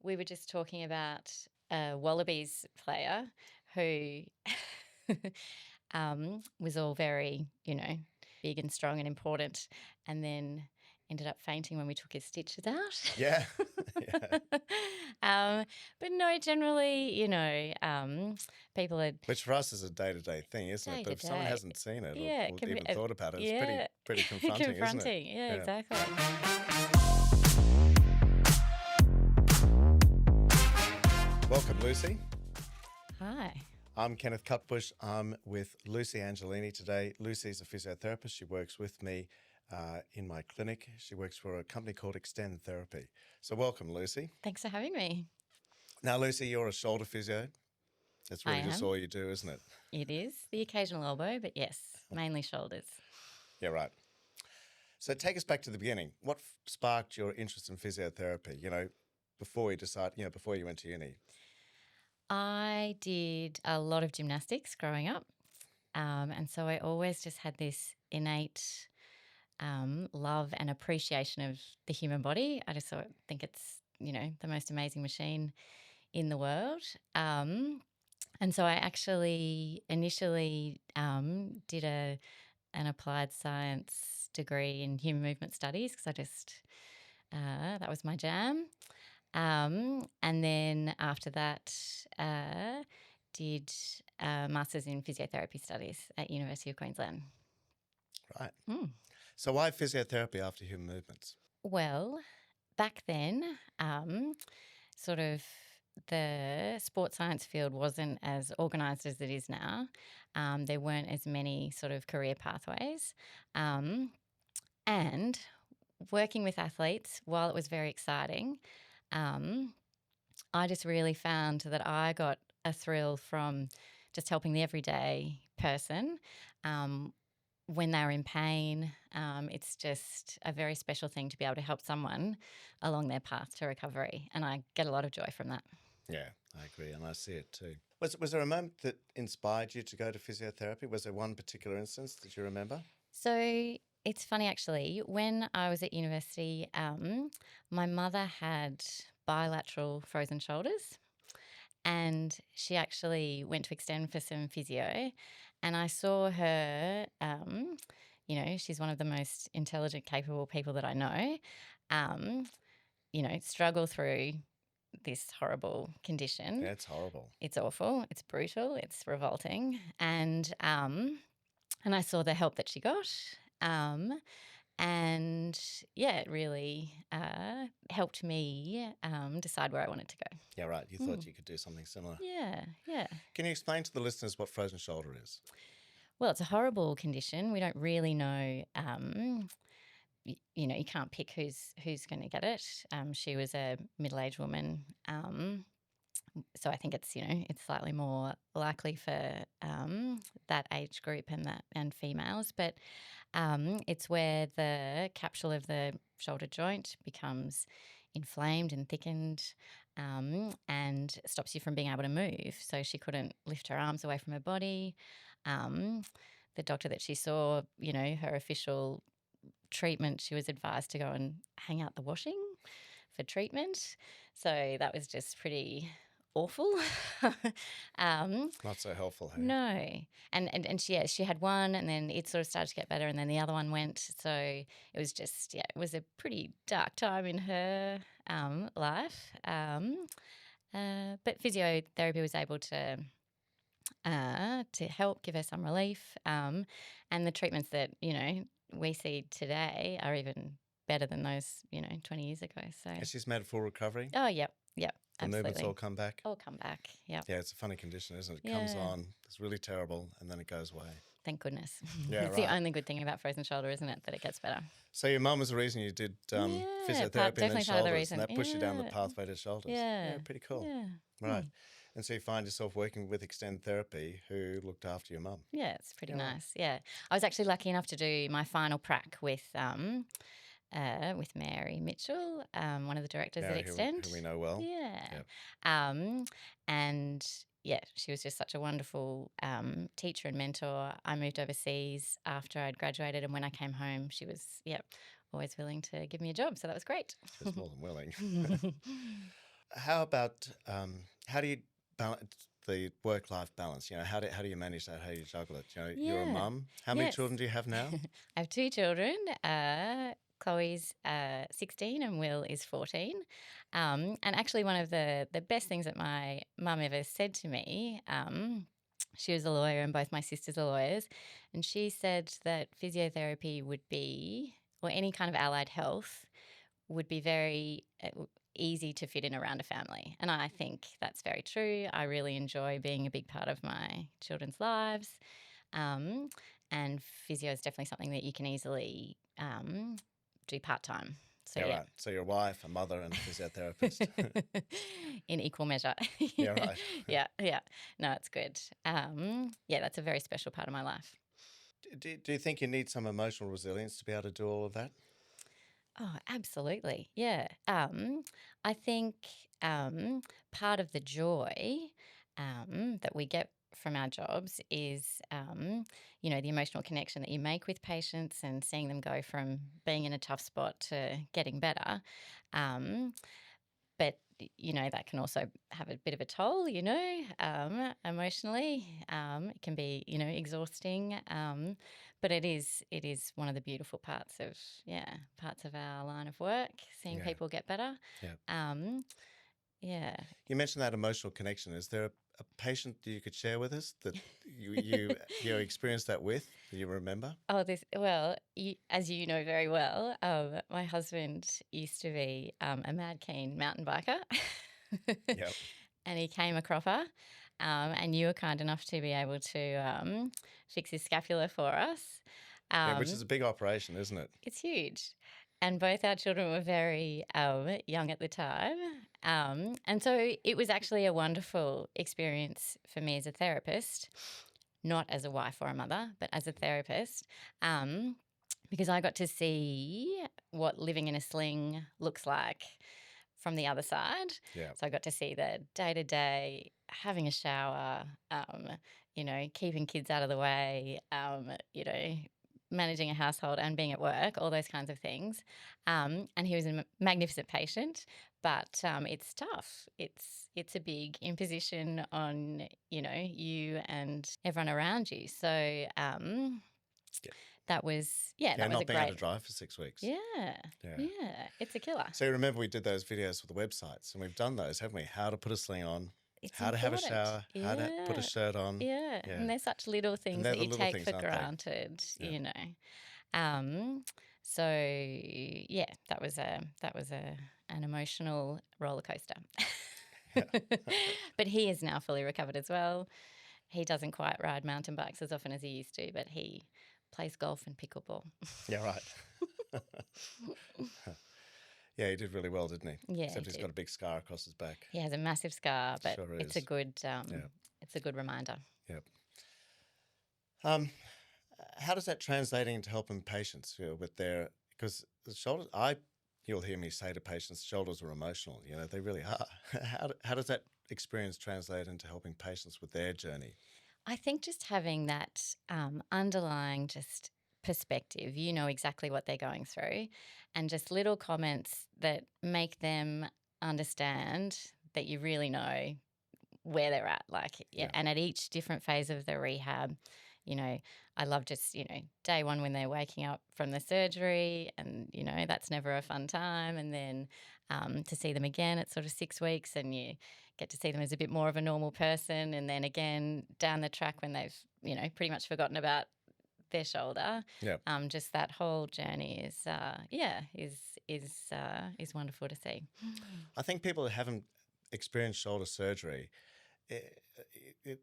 we were just talking about a Wallabies player who was all very, big and strong and important, and then ended up fainting when we took his stitches out. Yeah. Yeah. But no, generally, people are Which for us is a day-to-day thing, isn't it? But if someone day-to-day. hasn't seen it Yeah, or it can be even thought about it, it's yeah. pretty confronting, isn't it? Yeah, exactly. Welcome, Lucy. Hi. I'm Kenneth Cutbush. I'm with Lucy Angelini today. Lucy's a physiotherapist. She works with me in my clinic. She works for a company called Extend Therapy. So welcome, Lucy. Thanks for having me. Now, Lucy, you're a shoulder physio. That's really just all you do, isn't it? It is. The occasional elbow, but yes, mainly shoulders. Yeah, right. So take us back to the beginning. What sparked your interest in physiotherapy, before you went to uni? I did a lot of gymnastics growing up, and so I always just had this innate love and appreciation of the human body. I just think it's, the most amazing machine in the world. And so I actually initially did an applied science degree in human movement studies because that was my jam. And then after that, did a master's in physiotherapy studies at University of Queensland. Right. So why physiotherapy after human movements? Well, back then, sort of the sports science field wasn't as organised as it is now. There weren't as many sort of career pathways. And working with athletes, while it was very exciting, I just really found that I got a thrill from just helping the everyday person when they're in pain. It's just a very special thing to be able to help someone along their path to recovery, and I get a lot of joy from that. Yeah, I agree, and I see it too. Was there a moment that inspired you to go to physiotherapy? Was there one particular instance that you remember? So it's funny, actually. When I was at university, my mother had bilateral frozen shoulders, and she actually went to Extend for some physio, and I saw her, she's one of the most intelligent, capable people that I know, struggle through this horrible condition. Yeah, it's horrible. It's awful. It's brutal. It's revolting. And I saw the help that she got. And it really helped me decide where I wanted to go. Yeah, right. You thought you could do something similar. Yeah. Can you explain to the listeners what frozen shoulder is? Well, it's a horrible condition. We don't really know. You can't pick who's going to get it. She was a middle-aged woman. So I think it's slightly more likely for that age group and females, but it's where the capsule of the shoulder joint becomes inflamed and thickened and stops you from being able to move. So she couldn't lift her arms away from her body. The doctor that she saw, her official treatment, she was advised to go and hang out the washing for treatment. So that was just pretty awful. Not so helpful, hey? No. And she had one, and then it sort of started to get better, and then the other one went. So it was just, it was a pretty dark time in her life. But physiotherapy was able to help give her some relief. And the treatments that, we see today are even better than those, 20 years ago. So And she's made a full recovery? Oh, yep. The Absolutely. movements all come back? All come back, yeah. Yeah, it's a funny condition, isn't it? It comes on, it's really terrible, and then it goes away. Thank goodness. Yeah, it's the only good thing about frozen shoulder, isn't it, that it gets better. So your mum was the reason you did physiotherapy and then shoulders, and that pushed you down the pathway to shoulders. Yeah. Pretty cool. Yeah. Right. And so you find yourself working with Extend Therapy, who looked after your mum. Yeah, it's pretty nice. Yeah. I was actually lucky enough to do my final prac with Mary Mitchell, one of the directors at Extend. Who we know well. Yeah. Yep. And she was just such a wonderful teacher and mentor. I moved overseas after I'd graduated, and when I came home, she was, always willing to give me a job. So that was great. She's more than willing. How about how do you balance the work-life balance? How do you manage that? How do you juggle it? You're a Yeah. mum. How many Yes. children do you have now? I have two children. Chloe's 16 and Will is 14. And actually, one of the best things that my mum ever said to me, she was a lawyer and both my sisters are lawyers, and she said that physiotherapy would be, or any kind of allied health, would be very easy to fit in around a family. And I think that's very true. I really enjoy being a big part of my children's lives. Um, and physio is definitely something that you can easily do part time. So, Yeah, yeah. right. So you're a wife, a mother, and a physiotherapist. In equal measure. Yeah, right. Yeah. No, it's good. Yeah, that's a very special part of my life. Do you think you need some emotional resilience to be able to do all of that? Oh, absolutely. Yeah. I think part of the joy that we get from our jobs is, the emotional connection that you make with patients and seeing them go from being in a tough spot to getting better. Um, but that can also have a bit of a toll, emotionally. It can be exhausting, but it is one of the beautiful parts of our line of work, seeing Yeah, people get better. yeah. um, yeah. You mentioned that emotional connection. Is there a patient that you could share with us that you experienced that with, that you remember? As you know very well, my husband used to be a mad keen mountain biker. Yep. And he came a cropper, and you were kind enough to be able to fix his scapula for us. Yeah, which is Um, a big operation, isn't it? it's huge. And both our children were very young at the time. And so it was actually a wonderful experience for me as a therapist, not as a wife or a mother, but as a therapist, because I got to see what living in a sling looks like from the other side. Yeah. So I got to see the day to day, having a shower, keeping kids out of the way, managing a household and being at work, all those kinds of things. And he was a magnificent patient, but it's tough. It's a big imposition on you and everyone around you. So Yeah. that was Yeah, that was a not being able great. to drive for 6 weeks. Yeah, Yeah. yeah, it's a killer. So you remember we did those videos for the websites, and we've done those, haven't we? How to put a sling on, It's how to have a important. shower, how to put a Yeah. shirt on. Yeah. Yeah. And they're such little And things they're that the you little take things, for aren't they? granted, Yeah. So yeah, that was an emotional roller coaster. Yeah. But he is now fully recovered as well. He doesn't quite ride mountain bikes as often as he used to, but he plays golf and pickleball. Yeah, right. Yeah, he did really well, didn't he? Yeah, he Except he's did. got a big scar across his back. He has a massive scar, but Sure it's a is. good Yeah. it's a good reminder. Yep. Um, how does that translate into helping patients with their, because the shoulders, you'll hear me say to patients, shoulders are emotional. They really are. How does that experience translate into helping patients with their journey? I think just having that underlying just perspective, you know exactly what they're going through, and just little comments that make them understand that you really know where they're at. Like, yeah, Yeah. and at each different phase of the rehab, I love just, day one when they're waking up from the surgery, and, that's never a fun time. And then to see them again at sort of 6 weeks, and you get to see them as a bit more of a normal person. And then again down the track when they've, pretty much forgotten about their shoulder. Yeah. Just that whole journey is wonderful to see. I think people who haven't experienced shoulder surgery,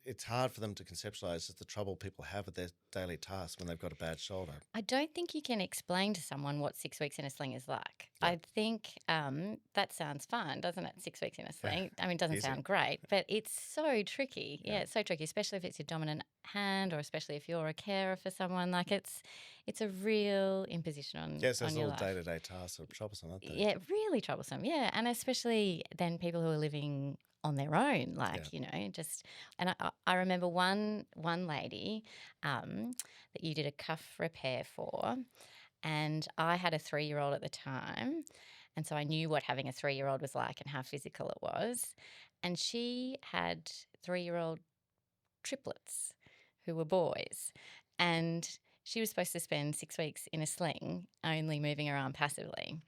it's hard for them to conceptualize just the trouble people have with their daily tasks when they've got a bad shoulder. I don't think you can explain to someone what 6 weeks in a sling is like. Yeah. I think that sounds fun, doesn't it? 6 weeks in a sling. I mean, it doesn't Easy. sound great, but it's so tricky. Yeah. It's so tricky, especially if it's your dominant hand, or especially if you're a carer for someone. Like, it's a real imposition on Yes, those on your little life. day-to-day tasks are troublesome, aren't they? Yeah, really troublesome. Yeah, and especially then people who are living on their own, like just. And I remember one lady that you did a cuff repair for, and I had a 3-year-old at the time, And so I knew what having a 3-year-old was like and how physical it was. And she had 3-year-old triplets who were boys. And she was supposed to spend 6 weeks in a sling, only moving around passively.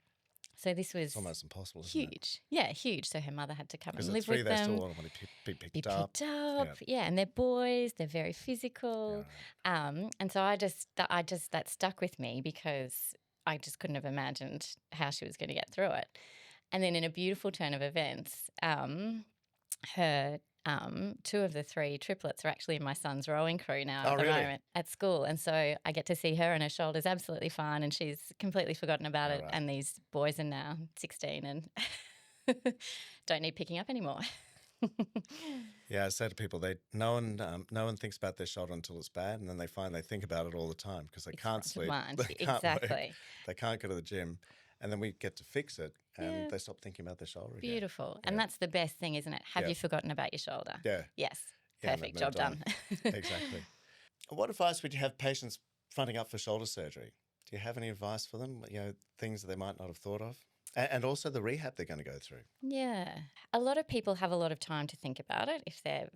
So this was It's almost impossible, isn't it? huge. Yeah, huge. So her mother had to come Because and at live 3, with they still them, want to be be picked up. picked up. Yeah. Yeah, and they're boys. They're very Yeah, physical. right. And so that stuck with me because I just couldn't have imagined how she was going to get through it. And then in a beautiful turn of events, her 2 of the 3 triplets are actually in my son's rowing crew now Oh, at the really? moment at school. And so I get to see her and her shoulder's absolutely fine and she's completely forgotten about All it. right. And these boys are now 16 and don't need picking up anymore. Yeah, I say to people, no one thinks about their shoulder until it's bad, and then they find they think about it all the time because they It's can't front of sleep, mind. they can't work, Exactly. they can't go to the gym, and then we get to fix it, and Yeah. they stop thinking about their shoulder again. Beautiful. Yeah. And that's the best thing, isn't it? Have Yeah. you forgotten about your shoulder? Yeah. Yes. Yeah, and they've Perfect. Job moved on. done. Exactly. What advice would you have patients fronting up for shoulder surgery? Do you have any advice for them? Things that they might not have thought of, and also the rehab they're going to go through. Yeah. A lot of people have a lot of time to think about it if they're,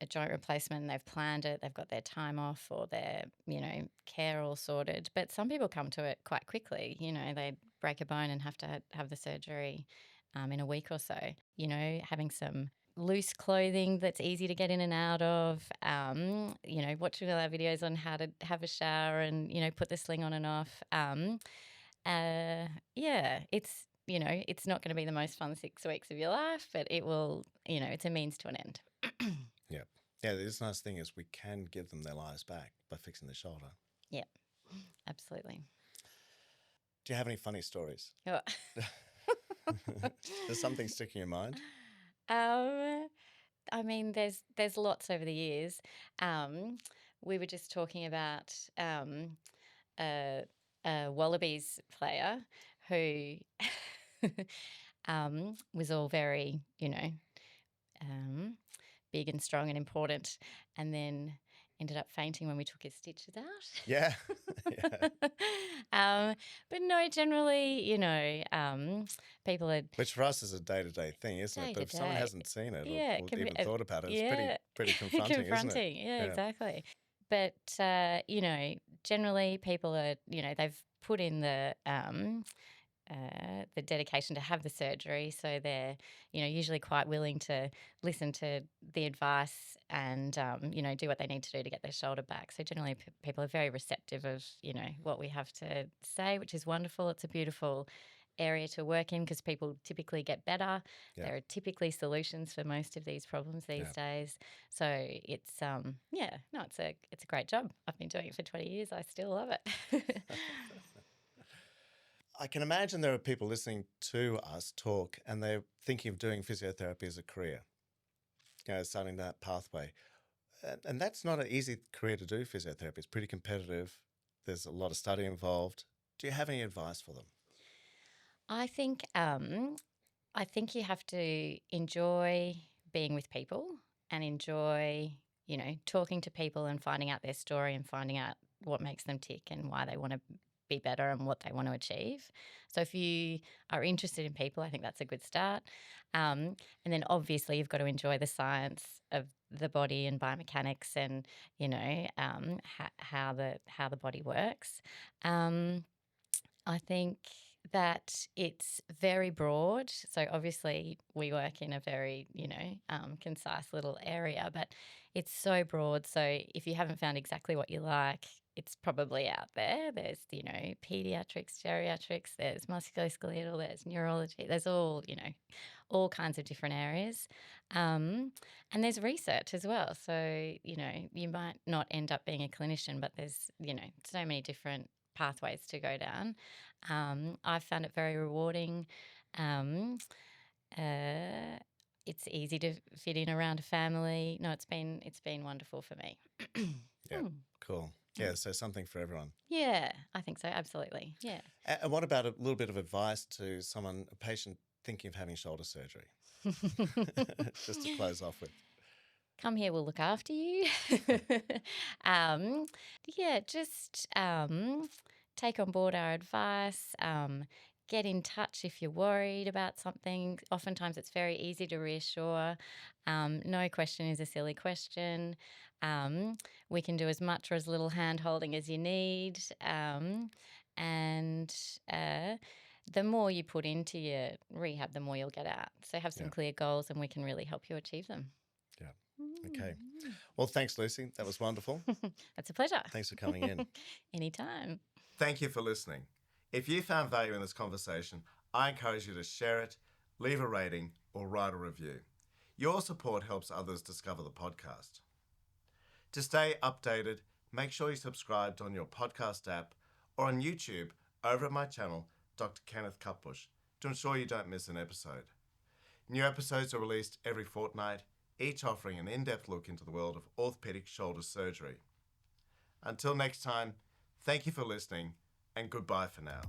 a joint replacement, they've planned it, they've got their time off or their, care all sorted. But some people come to it quite quickly. They break a bone and have to have the surgery in a week or so. Having some loose clothing that's easy to get in and out of, watching all our videos on how to have a shower and, put the sling on and off. It's not going to be the most fun 6 weeks of your life, but it will, it's a means to an end. Yeah. Yeah, this nice thing is we can give them their lives back by fixing their shoulder. Yeah, absolutely. Do you have any funny stories? Oh. Does something stick in your mind? I mean, there's lots over the years. We were just talking about a Wallabies player who was all very, big and strong and important, and then ended up fainting when we took his stitches out. Yeah. Yeah. But no, generally, people are Which for us is a day-to-day thing, isn't it? But if someone day-to-day. hasn't seen it Yeah, or it can be even thought about it, it's yeah. pretty confronting, isn't it? Confronting. Yeah, exactly. But generally people are, they've put in the dedication to have the surgery, so they're usually quite willing to listen to the advice and do what they need to do to get their shoulder back. So generally people are very receptive of what we have to say, which is wonderful. It's a beautiful area to work in because people typically get better. Yeah. There are typically solutions for most of these problems these days. So it's it's a great job. I've been doing it for 20 years. I still love it. I can imagine there are people listening to us talk and they're thinking of doing physiotherapy as a career, starting that pathway. And that's not an easy career to do, physiotherapy. It's pretty competitive. There's a lot of study involved. Do you have any advice for them? I think you have to enjoy being with people and enjoy, talking to people and finding out their story and finding out what makes them tick and why they want to be better and what they want to achieve. So if you are interested in people, I think that's a good start. And then obviously you've got to enjoy the science of the body and biomechanics and, how the body works. I think that it's very broad. So obviously we work in a very, concise little area, but it's so broad. So if you haven't found exactly what you like, it's probably out there. There's, pediatrics, geriatrics, there's musculoskeletal, there's neurology, there's all kinds of different areas. And there's research as well. So, you might not end up being a clinician, but there's, so many different pathways to go down. I've found it very rewarding. It's easy to fit in around a family. No, it's been wonderful for me. Yeah, cool. Yeah, so something for everyone. Yeah, I think so. Absolutely. Yeah. And what about a little bit of advice to a patient thinking of having shoulder surgery? Just to close off with. Come here, we'll look after you. Just take on board our advice. get in touch if you're worried about something. Oftentimes it's very easy to reassure. No question is a silly question. We can do as much or as little hand holding as you need. And the more you put into your rehab, the more you'll get out. So have some Yeah. clear goals and we can really help you achieve them. Yeah. Okay. Well, thanks, Lucy. That was wonderful. That's a pleasure. Thanks for coming in. Anytime. Thank you for listening. If you found value in this conversation, I encourage you to share it, leave a rating, or write a review. Your support helps others discover the podcast. To stay updated, make sure you subscribed on your podcast app or on YouTube over at my channel, Dr. Kenneth Cutbush, to ensure you don't miss an episode. New episodes are released every fortnight, each offering an in-depth look into the world of orthopedic shoulder surgery. Until next time, thank you for listening, and goodbye for now.